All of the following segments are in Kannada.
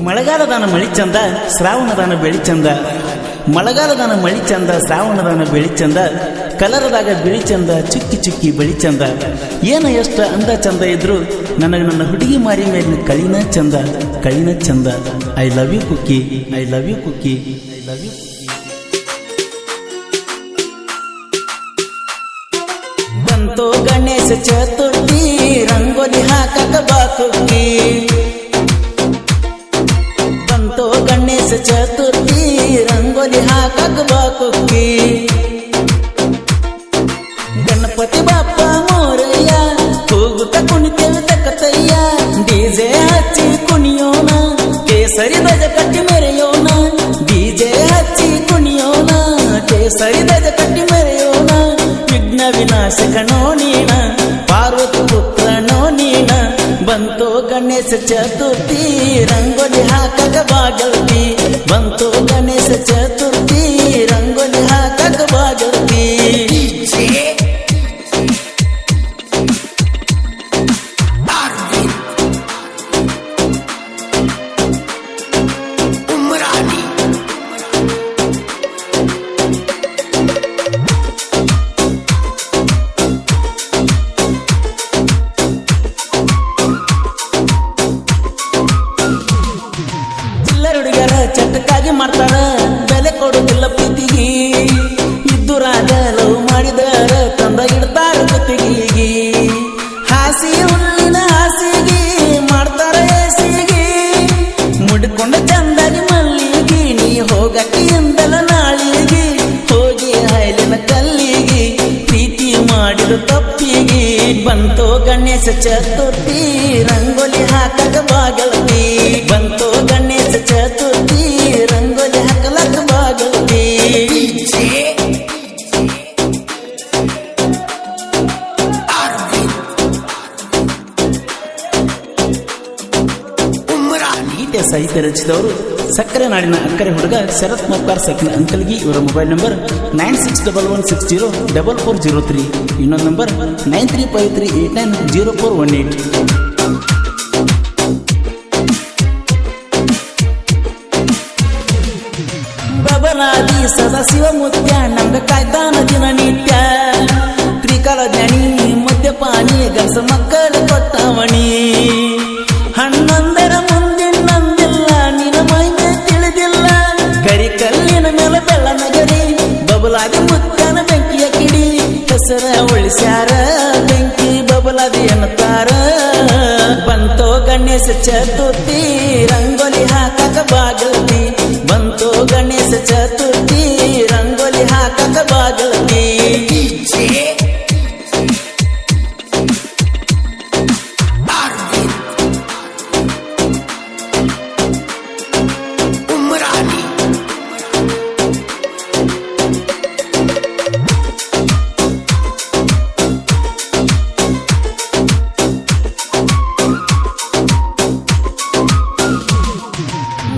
ಮಳೆಗಾಲದಾನ ಮಳಿ ಚಂದ, ಶ್ರಾವಣದಾನ ಬೆಳಿ ಚಂದ. ಮಳೆಗಾಲದಾನ ಮಳಿ ಚಂದ, ಶ್ರಾವಣದಾನ ಬೆಳಿ ಚಂದ. ಕಲರದಾಗ ಬಿಳಿ ಚಂದ, ಚುಕ್ಕಿ ಚುಕ್ಕಿ ಬಳಿ ಚಂದ. ಏನು ಎಷ್ಟು ಅಂದ ಚಂದ ಇದ್ರು ನನಗೆ ನನ್ನ ಹುಡುಗಿ ಮಾರಿ ಮೇಲಿನ ಕಳಿನ ಚಂದ, ಕಳಿನ ಚಂದ. I love you Kukki, I love you Kukki, I love you. ಬಂತು ಗಣೇಶ ಚತುರ್ಥಿ, ರಂಗೋಲಿ ಹಾಕಕ ಬಾ ಕುಕ್ಕಿ. ಬಂತು ಗಣೇಶ ಚತುರ್ಥಿ, ರಂಗೋಲಿ ಹಾಕಕ ಬಾ ಕುಕ್ಕಿ. ಗಣಪತಿ ಬಾಪ್ಪ ಮೋರಯ್ಯ, ಕೂಗುತ್ತ ಕುಣಿತೇವೆ ತಕ್ಕತಯ್ಯ. ಡಿಜೆ ಹಚ್ಚಿ ಕುಣಿಯೋಣ, ಕೇಸರಿ ಧ್ವಜ ಕಟ್ಟಿ ಮೆರೆಯೋಣ. ಡಿಜೆ ಹಚ್ಚಿ ಕುಣಿಯೋಣ, ಕೇಸರಿ ಧ್ವಜ ಕಟ್ಟಿ ಮೆರೆಯೋಣ. ವಿಘ್ನ ವಿನಾಶಕನೋ ನೀನ, ಪಾರ್ವತಿ ಪುತ್ರನೋ ನೀನ. ಬಂತು ಗಣೇಶ ಚತುರ್ಥಿ, ರಂಗೋಲಿ ಹಾಕಕ ಬಾ ಗೆಳತಿ. ಬಂತು ಗಣೇಶ ಚತುರ್ಥಿ, ರಂಗೋಲಿ ಹಾಕಕ ಬಾ ಗೆಳತಿ. ಚಟಕ್ಕಾಗಿ ಮಾಡ್ತಾರ, ಬೆಲೆ ಕೊಡುದಿಲ್ಲ ಪ್ರೀತಿಗಿ. ಇದ್ದುರಾಗ ಲವ್ ಮಾಡಿದರ ತಂದ ಇಡ್ತಾರ ಜೊತೆಗಿ. ಹಾಸಿ ಹುಲ್ಲಿನ ಹಾಸಿಗಿ ಮಾಡ್ತಾರ ಏಸಿಗಿ. ಮುಡ್ಕೊಂಡ ಚಂದಾಗಿ ಮಲ್ಲಿಗಿ, ನೀ ಹೋಗಕ್ಕೆ ಎಂದಲ ನಾಳಿಗಿ. ಹೋಗಿ ಹಾಯ್ಲಿನ ಕಲ್ಲಿಗಿ, ಪ್ರೀತಿ ಮಾಡಿದ ತಪ್ಪಿಗಿ. ಬಂತು ಗಣೇಶ ಚತುರ್ಥಿ, ರಂಗೋಲಿ ಹಾಕಕ ಬಾ ಗೆಳತಿ. ಬಂತು ಗಣೇಶ ಚತುರ್ಥಿ, ರಂಗೋಲಿ ಹಾಕಲಕ ಬಾ ಗೆಳತಿ. ಗೀತೆ ಸಾಹಿತ್ಯ ರಚಿಸಿದವರು ಸಕ್ಕರೆ ನಾಡಿನ ಅಕ್ಕರೆ ಹುಡುಗ ಶರತ್ ಮಪ್ಪಾರ್ ಸಕಿನ ಅಂಕಲ್ಗಿ. ಇವರ ಮೊಬೈಲ್ ನಂಬರ್ 9611604403. ಇನ್ನೊಂದು ನಂಬರ್ 9353890418. ಬಬಲಾದಿ ಸದಾಶಿವ ಮುತ್ಯ, ನಮ್ಗ ಕಾಯ್ತಾನ ದಿನನಿತ್ಯ. ತ್ರಿಕಾಲ ಜ್ಞಾನಿ ಮದ್ಯಪಾನಿ, ಗಂಸ ಮಕ್ಕಳ ಕೊಟ್ಟವಣಿ. ಹಣ್ಣೊಂದರ ಮುಂದಿನಂದಿಲ್ಲ, ನಿನ ಮೈಮೆ ತಿಳಿದಿಲ್ಲ. ಕರಿ ಕಲ್ಲಿನ ಮೇಲೆ ಬೆಳ್ಳನಗರಿ, ಬಬಲಾದಿ ಮುತ್ಯನ ಬೆಂಕಿಯ ಕಿಡಿ. ಹೆಸರ ಉಳಿಸ್ಯಾರ ಬೆಂಕಿ ಬಬಲಾದಿ ಎನ್ನುತ್ತಾರ. ಬಂತು ಗಣೇಶ ಚತುರ್ಥಿ, ರಂಗೋಲಿ ಹಾಕಕ ಬಾ ಗೆಳತಿ. ಬಂತು ಗಣೇಶ ಚತುರ್ಥಿ, ರಂಗೋಲಿ ಹಾಕಕ ಬಾ ಗೆಳತಿ.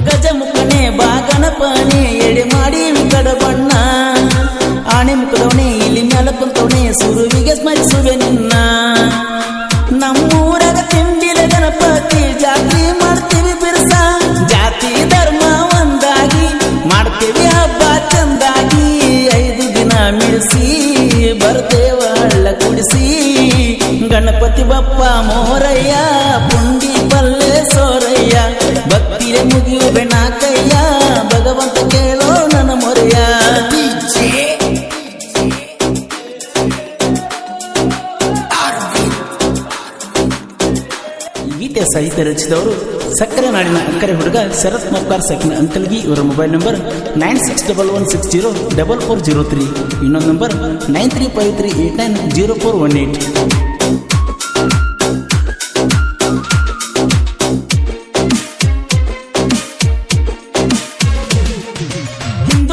ಗಜಮುಖನೆ ಬಾ ಗಣಪನೆ, ಎಡೆ ಮಾಡಿ ಕಡ ಬಣ್ಣ. ಆಣೆ ಮುಖದವನೆ ಇಲ್ಲಿ ಮ್ಯಾಲ ಕುಂತವನೆ, ಸುರುವಿಗೆ ಸ್ಮರಿಸುವೆ ನಿನ್ನ. ನಮ್ಮೂರಾಗ ತಿಂಡಿಲ ಗಣಪತಿ, ಜಾತಿ ಮಾಡ್ತೀವಿ ಬಿರ್ಸ. ಜಾತಿ ಧರ್ಮ ಒಂದಾಗಿ ಮಾಡ್ತೀವಿ ಹಬ್ಬ ಚಂದಾಗಿ. 5 ದಿನ ಮಿಡಿಸಿ ಬರ್ತೇವ ಹಳ್ಳ ಕುಡಿಸಿ. ಗಣಪತಿ ಬಪ್ಪ ಮೋರಯ್ಯ, ಪುಂಡಿ ಪಲ್ಲೆ ಸೋರಯ್ಯ. ಭಕ್ತಿರೆ ಮುಗಿಯು ಬೆಣಕಯ್ಯ, ಭಗವಂತ ಕೇಳೋ ನನ್ನ ಮೊರೆಯ. ಗೀತೆ ಸಾಹಿತ್ಯ ರಚಿಸಿದವರು ಸಕ್ಕರೆ ನಾಡಿನ ಅಕ್ಕರೆ ಹುಡುಗ ಶರತ್ ಮಪ್ಪಾರ್ ಸಕಿನ ಅಂಕಲ್ಗಿ. ಇವರ ಮೊಬೈಲ್ ನಂಬರ್ 9611604403. ಇನ್ನೊಂದು ನಂಬರ್ 9353890418.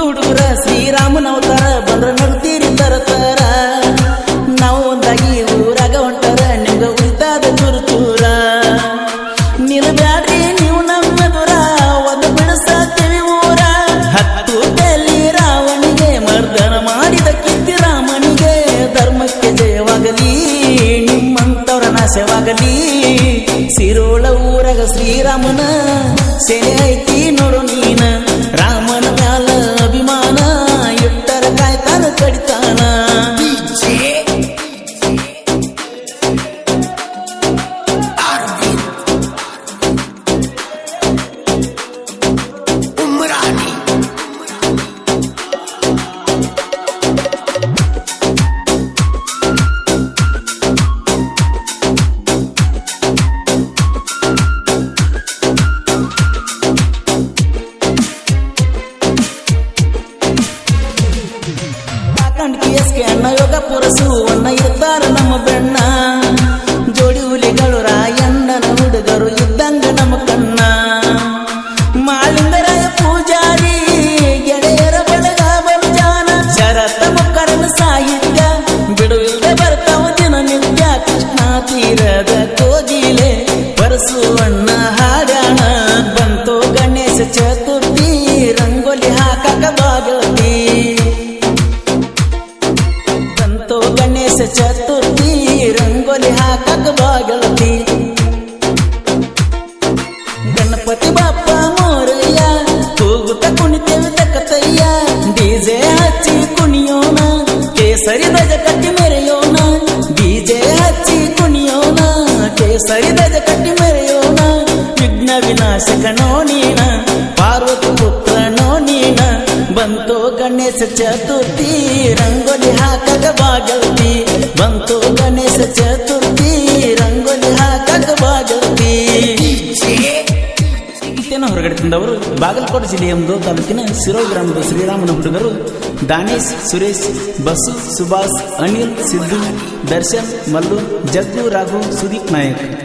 ಹುಡುಗರ ಶ್ರೀರಾಮನ ಅವತಾರ, ಬಂದ್ರ ನಗ್ತೀರಿ ತರತರ. ನಾವು ಒಂದಾಗಿ ಊರಾಗ ಹೊಂಟಾರ, ನಿಮ್ಗ ಉಳಿತಾದ ಚೂರು ಚೂರ. ನಿಲ್ಬ್ಯಾಡ್ರಿ ನೀವು ನಮ್ಮ ದೂರ, ಒಂದು ಬಿಡಿಸ್ತೀವಿ ಊರ. 10 ತಲೆ ರಾವಣಿಗೆ ಮರ್ದನ ಮಾಡಿದ ಕೀರ್ತಿ ರಾಮನಿಗೆ. ಧರ್ಮಕ್ಕೆ ಜಯವಾಗಲಿ, ನಿಮ್ಮಂತವರ ನಾಶವಾಗಲಿ. ಸಿರೋಳ ಊರಗ ಶ್ರೀರಾಮನ ಸೆನೆ ವಿನಾಶಕನೋ ನೀನ ಪಾರ್ವತಿ ಪುತ್ರನೋ ನೀನ ಬಂತು ಗಣೇಶ ಚತುರ್ಥಿ ರಂಗೋಲಿ ಹಾಕಕ ಬಾಗಲ್ತಿ ಬಂತು ಗಣೇಶ ಚತುರ್ಥಿ ರಂಗೋಲಿ ಹಾಕಕ ಬಾಗಲ್ತಿ. ಇತ್ತೇನೋ ಹೊರಗಡೆ ತಂದವರು ಬಾಗಲಕೋಟೆ ಜಿಲ್ಲೆಯ ಒಂದು ತಾಲೂಕಿನ ಸಿರೋ ಗ್ರಾಮದ ಶ್ರೀರಾಮನ ಹುಡುಗರು ದಾನೇಶ್, ಸುರೇಶ್, ಬಸು, ಸುಭಾಷ್, ಅನಿಲ್, ಸಿದ್ದು, ದರ್ಶನ್, ಮಲ್ಲು, ಜಗ್ಗು, ರಾಘು, ಸುದೀಪ್ ನಾಯಕ್.